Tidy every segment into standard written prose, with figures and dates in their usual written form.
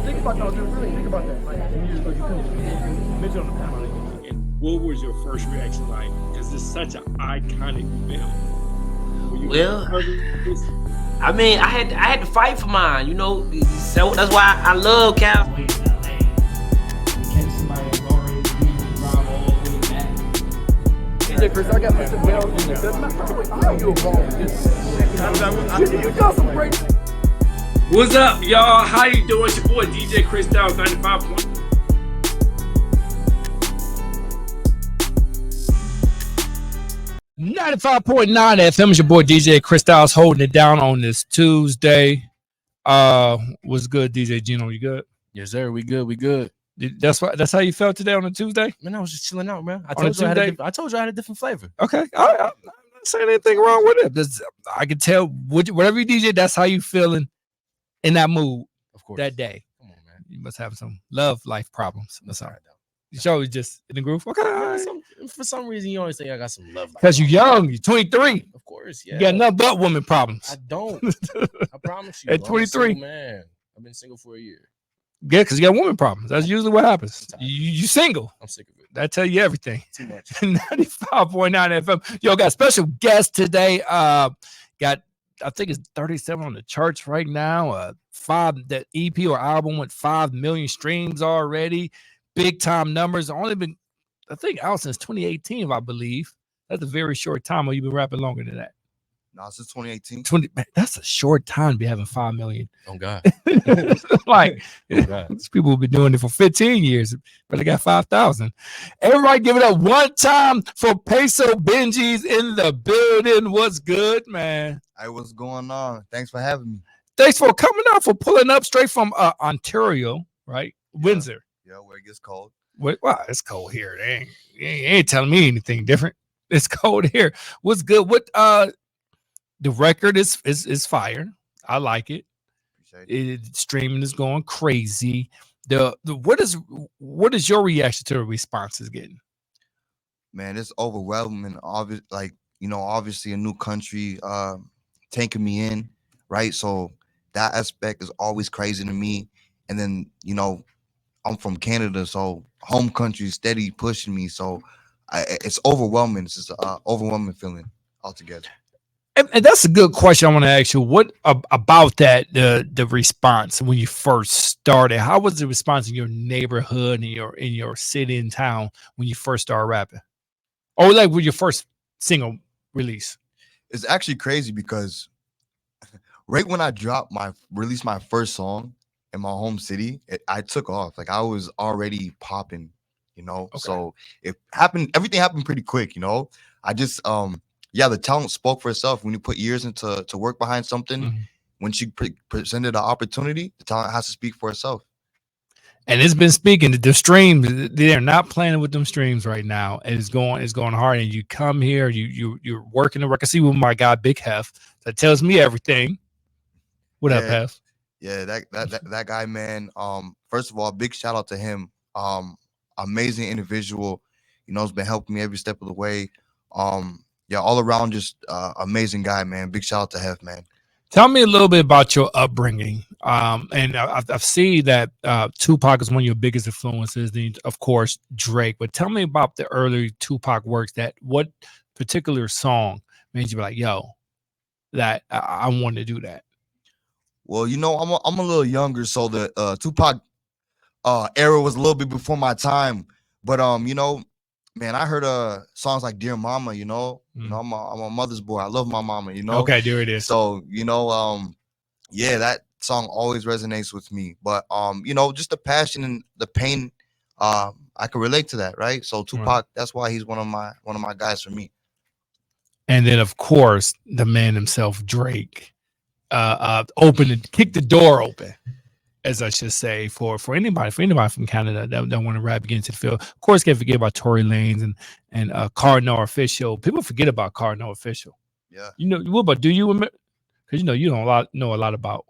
Think about that. Really think about that. Like 10 years ago, you couldn't mention on the panel. And what was your first reaction like? Because it's such an iconic film. Well, I mean, I had to fight for mine, you know. So that's why I love Cal. DJ Chris, I got Mr. Bell in the how you involved in this? You got some great. What's up, y'all? How you doing? It's your boy DJ Kristyles, 95 point. .95.9 FM is your boy DJ Kristyles holding it down on this Tuesday. What's good, DJ Gino? You good? Yes, sir. We good. That's how you felt today on a Tuesday? Man, I was just chilling out, man. I told you I had a different flavor. Okay. I'm not saying anything wrong with it. I can tell whatever you DJ, that's how you feeling in that mood. Of course. That day. Come on, man. You must have some love life problems. That's all right, though. You sure was just in the groove? Okay. For some reason, you always think I got some love life. Because you're young. You're 23. Of course, yeah. You got nothing but woman problems. I don't. I promise you. At 23. Man, I've been single for a year. Yeah, because you got woman problems. That's usually what happens. You single. I'm sick of it. That tell you everything. Too much. 95.9 FM. Yo, got a special guest today. I think it's 37 on the charts right now. That EP or album went 5 million streams already. Big time numbers. Only been, I think, out since 2018, I believe. That's a very short time. Or you've been rapping longer than that? No, since 2018. That's a short time to be having 5 million. Oh God. Like, oh, God. These people have been doing it for 15 years, but they got 5,000. Everybody give it up one time for Peso Benjies in the building. What's good, man? Hey, what's going on? Thanks for having me. Thanks for coming out, for pulling up straight from Ontario, right? Yeah. Windsor. Yeah, where it gets cold. Well, it's cold here. You ain't telling me anything different. It's cold here. What's good? The record is fire. I like it. Streaming is going crazy. What is your reaction to the responses getting? Man, it's overwhelming. Obviously a new country taking me in, right? So that aspect is always crazy to me. And then, I'm from Canada, so home country steady pushing me. So it's overwhelming. It's just an overwhelming feeling altogether. And that's a good question. I want to ask you, what about that, the response when you first started? How was the response in your neighborhood, in your city and town when you first started rapping? Or like with your first single release? It's actually crazy because right when I released my first song in my home city, I took off. Like I was already popping, Okay. So everything happened pretty quick, I just the talent spoke for itself. When you put years into work behind something, mm-hmm. When she presented an opportunity, the talent has to speak for itself. And it's been speaking. The streams, they're not playing with them streams right now. And it's going hard. And you come here, you're working the record. See with my guy Big Hef, that tells me everything. What up, Hef? Yeah, that guy, man. First of all, big shout out to him. Amazing individual. Has been helping me every step of the way. All around, just amazing guy, man. Big shout out to Hef, man. Tell me a little bit about your upbringing. And I've seen that Tupac is one of your biggest influences, then of course Drake. But tell me about the early Tupac works. What particular song made you be like, yo, that I want to do that? Well, I'm a little younger, so the Tupac era was a little bit before my time. But man, I heard songs like "Dear Mama." I'm a mother's boy. I love my mama. Okay, there it is. So that song always resonates with me. But just the passion and the pain, I can relate to that, right? So Tupac, that's why he's one of my guys for me. And then of course the man himself, Drake, kicked the door open, as I should say, for anybody from Canada that want to rap, get into the field. Of course, can't forget about Tory Lanez and Cardinal Official. People forget about Cardinal Official. Yeah. Do you remember? Because you don't know a lot about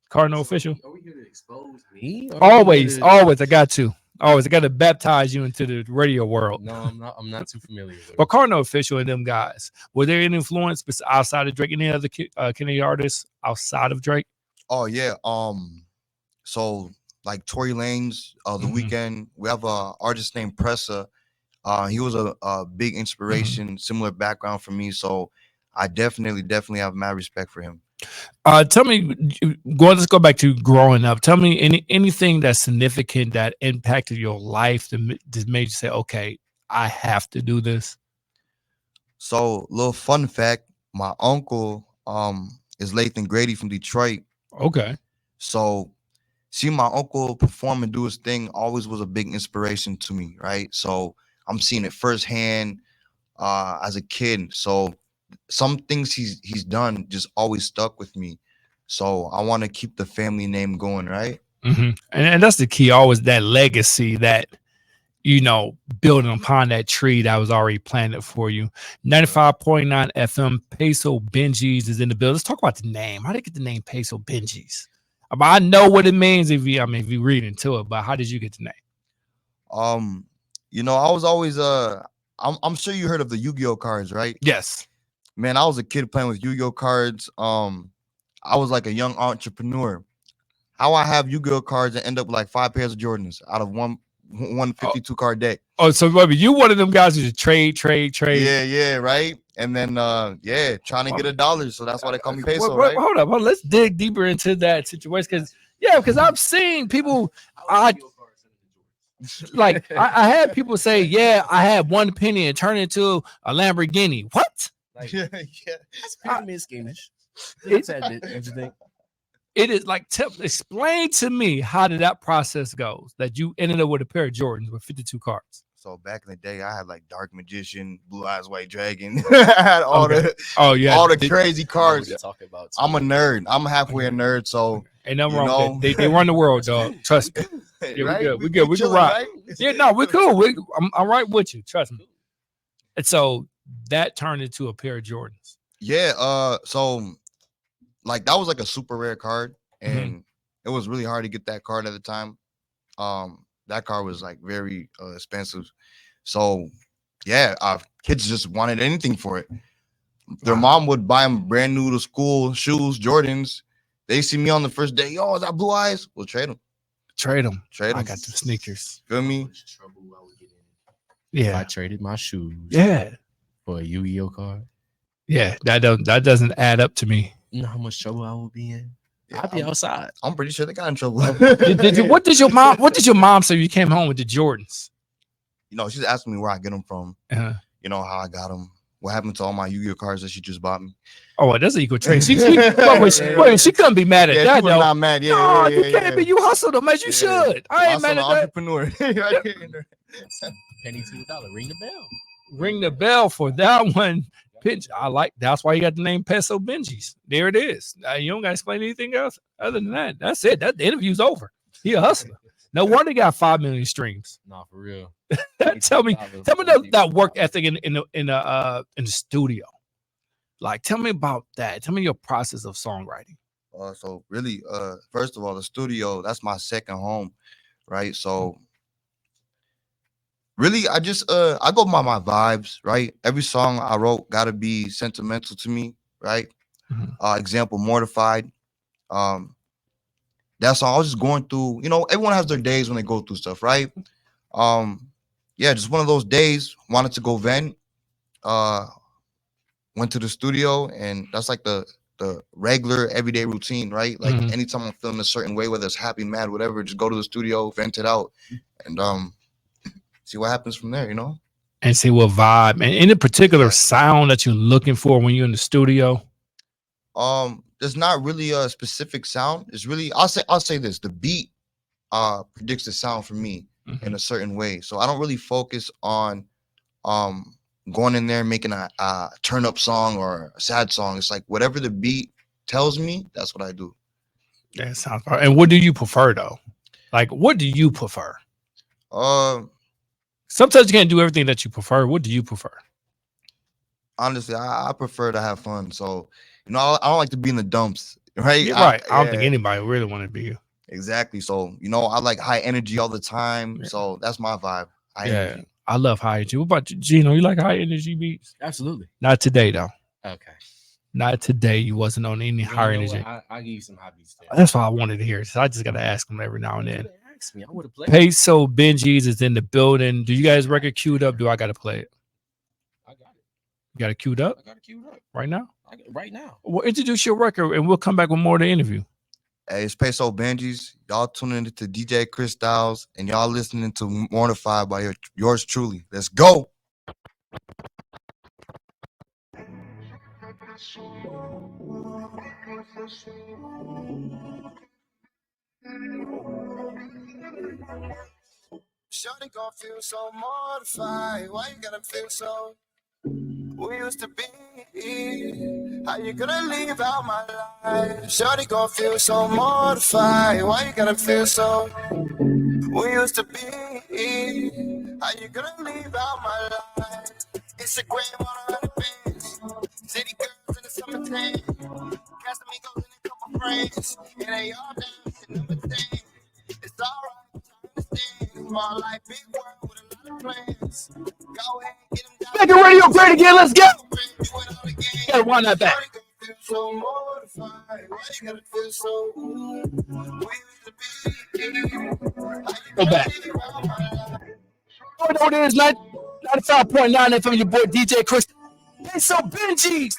Cardinal Official. Are we here to expose me? Always. I got to. Always, I got to baptize you into the radio world. No, I'm not too familiar with it. But Cardinal Official and them guys, were there any influence outside of Drake? Any other Canadian artists outside of Drake? Oh yeah. So like Tory Lanez, the Mhm. Weekend. We have a artist named Pressa. He was a big inspiration, similar background for me. So I definitely have mad respect for him. Tell me, let's go back to growing up. Tell me anything that's significant that impacted your life that made you say, okay, I have to do this. So little fun fact, my uncle is Lathan Grady from Detroit. Okay. So see my uncle perform and do his thing always was a big inspiration to me, right? So I'm seeing it firsthand as a kid. So some things he's done just always stuck with me. So I want to keep the family name going, right? And that's the key, always that legacy that, building upon that tree that was already planted for you. 95.9 FM, Peso Benjies is in the building. Let's talk about the name. How did you get the name Peso Benjies? I know what it means if you read into it, but how did you get the name? I was always I'm sure you heard of the Yu-Gi-Oh cards, right? Yes. Man, I was a kid playing with Yu-Gi-Oh cards. I was like a young entrepreneur. How I have Yu-Gi-Oh cards and end up with like 5 pairs of Jordans out of 152 card deck. Oh, so maybe you one of them guys who just trade. Yeah, right. And then trying to get $1. So that's why they call me Peso, right? Hold up. Let's dig deeper into that situation because I've seen people. I had people say, yeah, I had 1 penny and turn it into a Lamborghini. What? Like, yeah. that's pyramid scheme-ish. It is like, explain to me how did that process go that you ended up with a pair of Jordans with 52 cards. So back in the day, I had like Dark Magician, Blue Eyes White Dragon. I had all the crazy cards. I'm a nerd. I'm halfway a nerd. So ain't nothing wrong. They run the world, dog. Trust me. Yeah, right? We good. We can rock. Right? Yeah, no, we're cool. I'm right with you. Trust me. And so that turned into a pair of Jordans. Yeah. So like that was like a super rare card, and it was really hard to get that card at the time. That card was like very expensive. So yeah, kids just wanted anything for it. Their mom would buy them brand new to school shoes, Jordans. They see me on the first day. Yo, is that Blue Eyes? We'll trade them. I got the sneakers. Feel me? Yeah. I traded my shoes. Yeah. For a Yu-Gi-Oh card. Yeah, that doesn't add up to me. You know how much trouble I will be in? Yeah, I'll be outside. I'm pretty sure they got in trouble. What did your mom say when you came home with the Jordans? She's asking me where I get them from. Uh-huh. How I got them. What happened to all my Yu-Gi-Oh cards that she just bought me? Oh, that's an equal trade. She couldn't be mad at that. She was not mad. No, you can't be. You hustled them as you should. I ain't mad at that. Entrepreneur. Penny to $1. Ring the bell. Ring the bell for that one. Pinch. That's why you got the name Peso Benjies. There it is. You don't got to explain anything else other than that. That's it. The interview's over. He a hustler. No wonder he got 5 million streams. Nah, for real. tell me that work ethic in the studio. Like, tell me about that. Tell me your process of songwriting. So really, first of all, the studio, that's my second home, right? So really, I just I go by my vibes, right? Every song I wrote gotta be sentimental to me, right? Example, Mortified. That song I was just going through, everyone has their days when they go through stuff, right? Just one of those days, wanted to go vent. Went to the studio, and that's like the regular everyday routine, right? Like anytime I'm feeling a certain way, whether it's happy, mad, whatever, just go to the studio, vent it out, and see what happens from there, And see what vibe and any particular sound that you're looking for when you're in the studio. There's not really a specific sound. It's really I'll say this: the beat predicts the sound for me in a certain way. So I don't really focus on going in there and making a turn up song or a sad song. It's like whatever the beat tells me, that's what I do. That sounds right. And what do you prefer though? Like, what do you prefer? Sometimes you can't do everything that you prefer. What do you prefer? Honestly, I prefer to have fun. So, I don't like to be in the dumps, right? You're right. I don't think anybody really want to be you. Exactly. So, I like high energy all the time. Yeah. So that's my vibe. High energy. I love high energy. What about you, Gino? You like high energy beats? Absolutely. Not today, though. Okay. Not today. You wasn't on any higher energy. I'll give you some hot beats there. That's what I wanted to hear. So I just gotta ask him every now and then. Ask me. I would have played. Peso Benjies is in the building. Do you guys record queued up? Do I gotta play it? I got it. You got it queued up? I got it queued up right now. Right now. Well, introduce your record, and we'll come back with more of the interview. Hey, it's Peso Benjies. Y'all tuning into DJ Kristyles, and y'all listening to Mortified by yours truly. Let's go. Shorty gon' feel so mortified. Why you gotta feel so? We used to be. How you gonna leave out my life? Shorty gon' feel so mortified. Why you gotta feel so? We used to be. How you gonna leave out my life? Instagram on 100 bands. City girls in the summertime. Casamigos and a couple friends. And they all dance in the thing. It's alright, time to stand. Small life, big world with a lot of plans. Go ahead, get them down. Make it radio great again. Let's go. You gotta run that back. So mortified. Why you gotta feel so? We used to be. Go back. Oh, no, it is 95.9 FM. Your boy DJ Chris. Peso Benjies.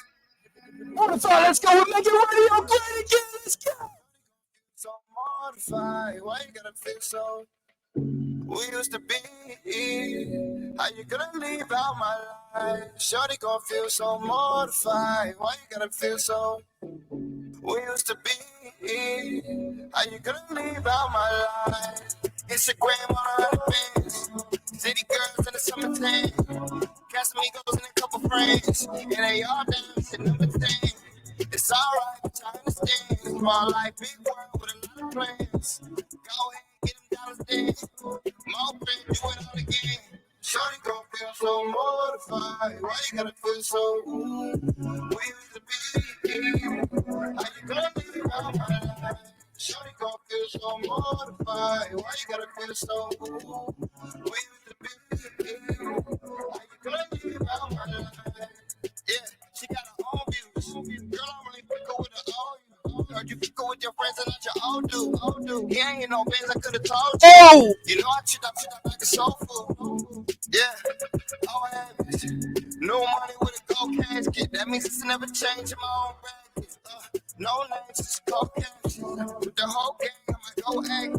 Mortified. Let's go. We're making radio great again. Let's go. So mortified. Why you gotta feel so? We used to be. How you gonna leave out my life? Shorty gon' feel so mortified. Why you gotta feel so? We used to be. How you gonna leave out my life? Instagram on 100 bands. City girls in the summertime. Casamigos and a couple friends. And they all dancing in the thing. It's alright, time to stand. Small life, big world with a lot of plans. Go ahead, get them down the stairs. More friends, do it all again. Shorty gon' feel so mortified. Why you gotta feel so? We used to be. How you gonna leave out my life? Shorty gon' feel so mortified. Why you gotta feel so? We used to be. How you gonna leave out my life? Yeah, she got her own views. Girl, I'm really fickle with her own. Heard you fickle with your friends and not your own dude. He ain't no bands I could've told you. Oh! You know I cheat up like a soul food. Yeah, all habits. No money with a gold casket. That means it's never changing my own bracket. No names, just cold captions. With the whole game, I might go act.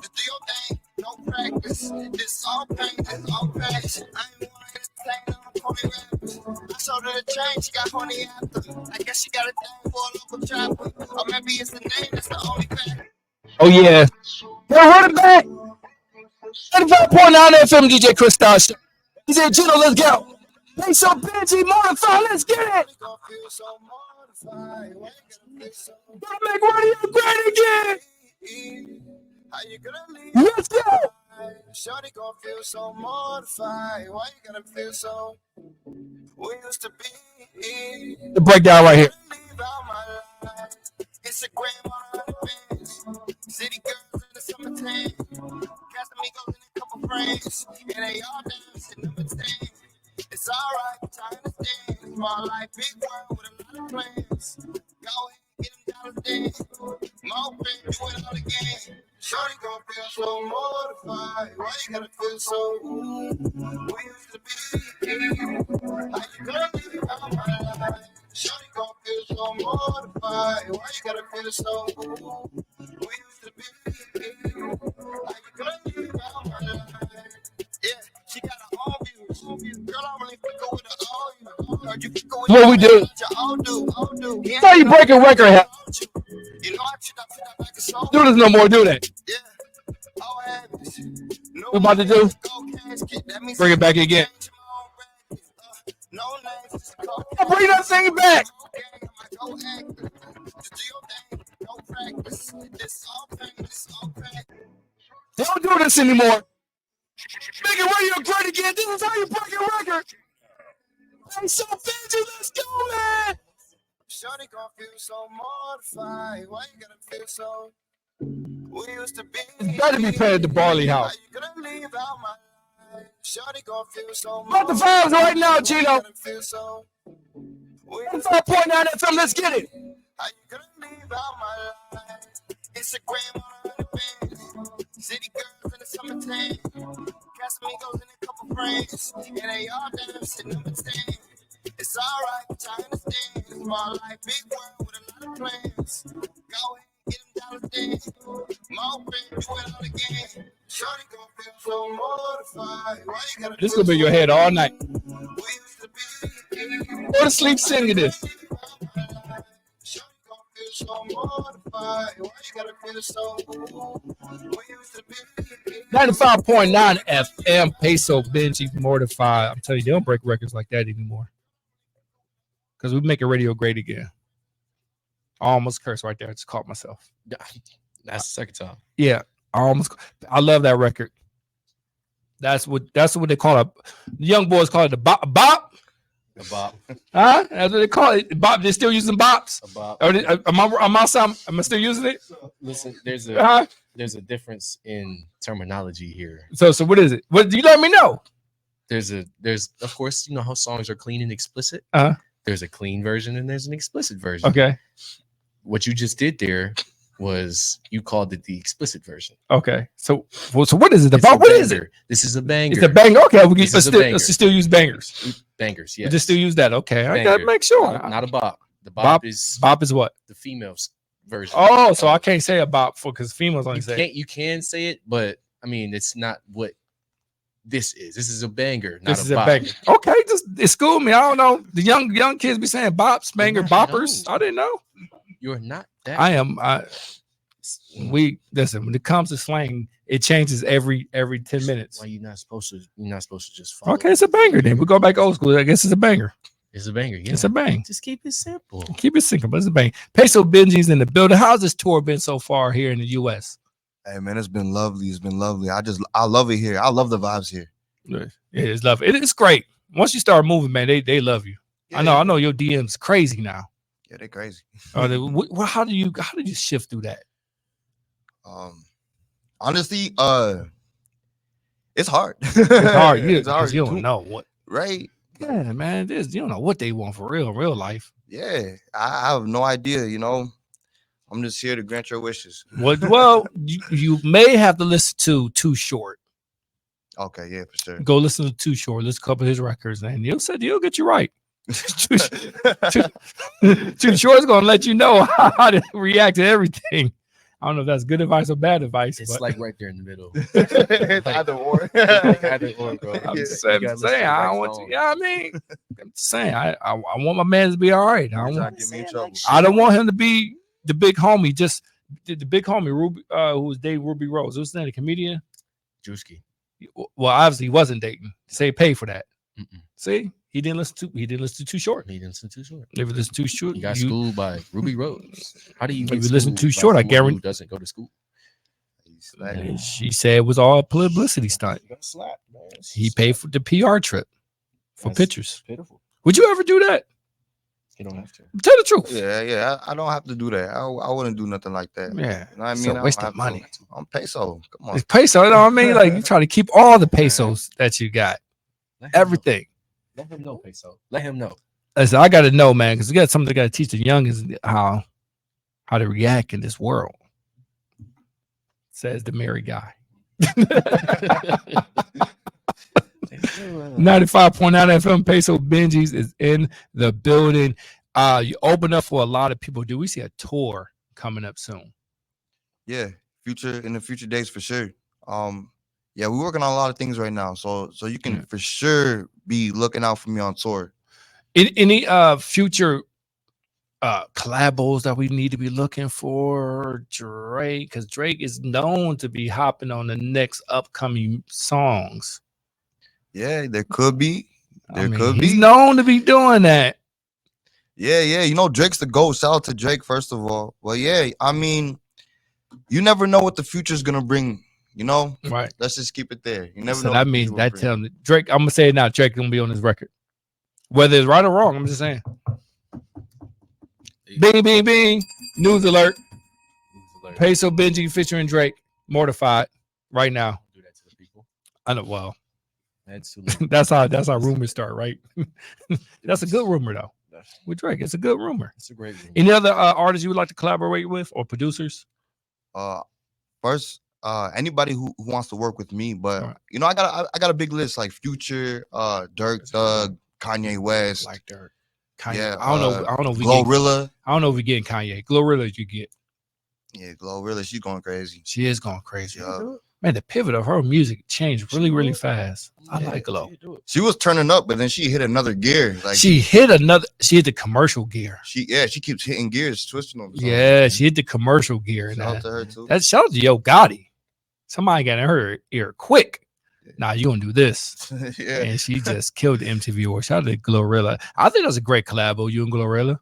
Just do your thing, no practice. This all pain, this all passion. I ain't wanna entertain on corny rappers. I showed her the chain, she got horny after. I guess she got a thing for a local trapper. Or maybe it's the name, that's the only fact. Oh, yeah. We're running back. 95.9 FM, DJ Kristyles. DJ Gino, let's go. Peso Benjies, Mortified, let's get it. Gonna make radio great again. Let's go. Shorty gon' feel so mortified. Why you gotta feel so? We used to be. The breakdown right here. Instagram on 100 bands. City girls in the summertime. Casamigos and a couple friends. And they all dancing in the thing. It's alright, time to stand. Small life, big world with a lot of plans. Go ahead, get them down the stairs. More friends, do it all again. Shorty gon' feel so mortified. Why you gotta feel so? We used to be. How you gonna leave out my life? Shorty gon' feel so mortified. Why you gotta feel so? We used to be. How you gonna leave out my life? Yeah, she got her own views. Girl, I'm really fickle with her own. Heard you fickle with What we do? That's how you break a record. You know I cheat up like a soul. Do this no more. Do that. Yeah. All habits. No What about to do? Bring it back again. No names. Bring that thing back. Don't do this anymore. Make it radio great again. This is how you break a record. Peso Benjies, let's go, man. Shorty gon' feel so mortified. Why you gotta feel so? We used to be. It's better be playing at the Barley House. How you gonna leave out my life? Shorty gon' feel so About the fives right now, Gino. Feel so. 5.9 FM, let's get it. How you gonna leave out my life? Instagram on a band. City girls in the summertime. Casamigos in a couple frames. And they all damn sitting number 10. It's alright, I understand. Small life, big world with a lot of plans. Go ahead, get them dollars then. My friend, do it all again. Shorty gon' feel so mortified. Why you gotta This gonna be in your head all night. We used to be. Go to sleep singing this. 95.9 FM, Peso Benjies, Mortified. I'm telling you, they don't break records like that anymore. Because we make radio great again. I almost cursed right there. I just caught myself. That's the second time. Yeah, I love that record. That's what they call it. The young boys call it the bop. A bop. Huh? That's what they call it. Bop. They're still using bops. A bop. Am I still using it? Listen, there's a difference in terminology here. So what is it? What do you let me know? There's of course, you know how songs are clean and explicit. There's a clean version and there's an explicit version. Okay. What you just did there was you called it the explicit version. Okay. So what is it about? What is it? This is a banger. It's a banger. Okay. Let's still use bangers. Bangers, yes. Just still use that. Okay. Banger. I gotta make sure. Not a bop. The bop is what? The female's version. Oh, so I can't say a bop because females only say you can say it, but I mean it's not what this is. This is a banger, not this is a bop. banger. Okay, just school me. I don't know. The young kids be saying bops, banger, boppers. I didn't know. You're not that. I am. We listen. When it comes to slang, it changes every 10 minutes. Why you're not supposed to just follow. Okay, it's a banger. Then we go back old school. I guess it's a banger. It's a banger. Yeah. It's a bang. Just keep it simple. Keep it simple, but it's a bang. Peso Benjies in the building. How's this tour been so far here in the U.S.? Hey man, it's been lovely. It's been lovely. I love it here. I love the vibes here. It is lovely. It's great. Once you start moving, man, they love you. Yeah. I know your DM's crazy now. Yeah, they're crazy. How did you shift through that? Honestly, it's hard. It's hard. It's hard. You don't know what. Right. Yeah, man. You don't know what they want for real life. Yeah, I have no idea. You know, I'm just here to grant your wishes. Well, you may have to listen to Too Short. Okay, yeah, for sure. Go listen to Too Short. Listen to a couple of his records, and he'll get you right. Too Short's gonna let you know how to react to everything. I don't know if that's good advice or bad advice. It's like right there in the middle. It's either or. Either or, bro. I'm just saying, I don't want you. Yeah, I mean, I'm just saying, I want my man to be all right. I don't want him to be the big homie. Just the big homie, Ruby, who was dating Ruby Rose. Who's that? A comedian? Drewski. Well, obviously, he wasn't dating. Say pay for that. Mm-mm. See, he didn't listen to Too Short. He didn't listen to Too Short. If it listen to Too Short, He got schooled by Ruby Rose. How do you get listen to Too schooled Short? by I someone guarantee who doesn't go to school. And she said it was all a publicity stunt. He paid for the PR trip for pictures. Pitiful. Would you ever do that? You don't have to. Tell the truth. Yeah. I don't have to do that. I wouldn't do nothing like that. Yeah. You know what I mean? So I don't waste have of money. to. I'm peso. Come on. It's peso. You know what I mean? Like you try to keep all the pesos that you got. Everything. Let him know, Peso. Let him know. Listen, I got to know, man, because we got something that got to teach the youngins how to react in this world. Says the married guy. 95.9 FM Peso Benjies is in the building. You open up for a lot of people. Do we see a tour coming up soon? Yeah, in the future days for sure. Yeah, we're working on a lot of things right now. So you can for sure be looking out for me on tour. Any future collabos that we need to be looking for? Drake, because Drake is known to be hopping on the next upcoming songs. Yeah, there could be. He's known to be doing that. Yeah. You know, Drake's the GOAT. Shout out to Drake, first of all. Well, yeah, I mean, you never know what the future's gonna bring. You know, right? Let's just keep it there. You never know. That means that tell me Drake. I'm gonna say it now. Drake gonna be on this record, whether it's right or wrong. I'm just saying. Bing, bing, bing. News alert. Peso Benji featuring Drake. Mortified right now. Do that to the people. I know. Well, That's that's how rumors start, right? That's a good rumor though. with Drake. It's a good rumor. It's a great rumor. Any other artists you would like to collaborate with or producers? First, anybody who wants to work with me, but All right. you know, I got a big list like Future, Dirk, Thug, Kanye West, Like Dirk. Kanye. yeah, I don't know if we Glorilla. I don't know if we getting Kanye. Glorilla you get. Yeah, Glorilla, she's going crazy. She is going crazy. Yeah. Man, the pivot of her music changed really fast. I like Glow. She was turning up, but then she hit another gear. Like She hit the commercial gear. she keeps hitting gears, twisting them. So, Yeah, she hit the commercial gear. shout out to her too. That's shout out to Yo Gotti. Somebody got in her ear quick. Nah, you gonna do this. Yeah, And she just killed the MTV award. Shout out to Glorilla. I think that's a great collabo, you and Glorilla.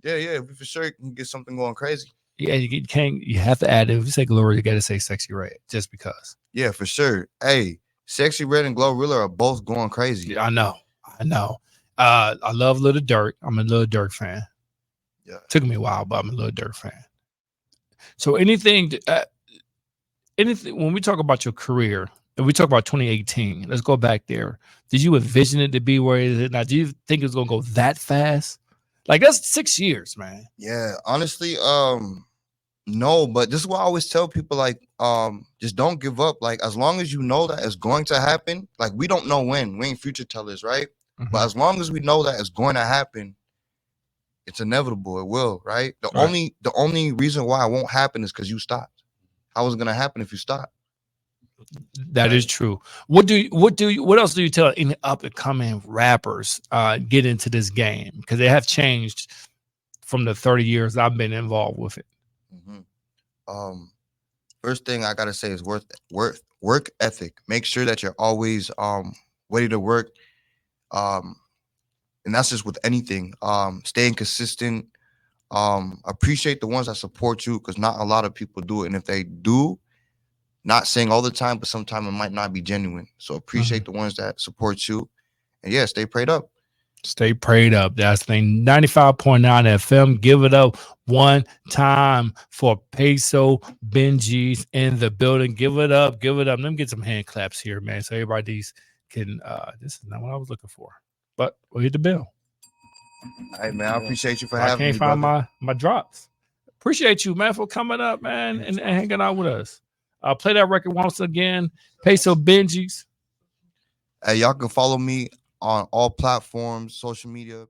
yeah, we for sure can get something going crazy. Yeah, you have to add it. If you say Glorilla, you gotta say Sexy Red, just because. Yeah, for sure. Hey, Sexy Red and Glorilla are both going crazy. Yeah, I know. I love Lil Durk. I'm a Lil Durk fan. Yeah. Took me a while, but I'm a Lil Durk fan. So anything when we talk about your career, if we talk about 2018, let's go back there. Did you envision it to be where it is now? Do you think it's gonna go that fast? Like that's 6 years, man. Yeah, honestly, no, but this is what I always tell people, like, just don't give up. Like, as long as you know that it's going to happen, like we don't know when, we ain't future tellers, right? Mhm. But as long as we know that it's going to happen, it's inevitable, it will, right? The only reason why it won't happen is because you stopped. How is it gonna happen if you stop? That is true. What else do you tell any up and coming rappers get into this game? Because they have changed from the 30 years I've been involved with it. Mm-hmm. First thing I gotta say is work ethic. Make sure that you're always ready to work. And that's just with anything. Staying consistent. Appreciate the ones that support you, because not a lot of people do it. And if they do, not saying all the time, but sometimes it might not be genuine. So appreciate the ones that support you. And yeah, stay prayed up. Stay prayed up. That's the thing. 95.9 FM. Give it up one time for Peso Benjies in the building. Give it up. Give it up. Let me get some hand claps here, man. So everybody can this is not what I was looking for. But we'll hit the bell. Hey man, I appreciate you for I having me. can't find brother. my drops. Appreciate you, man, for coming up, man, and hanging out with us. Play that record once again. Peso Benjies. Hey, y'all can follow me on all platforms, social media.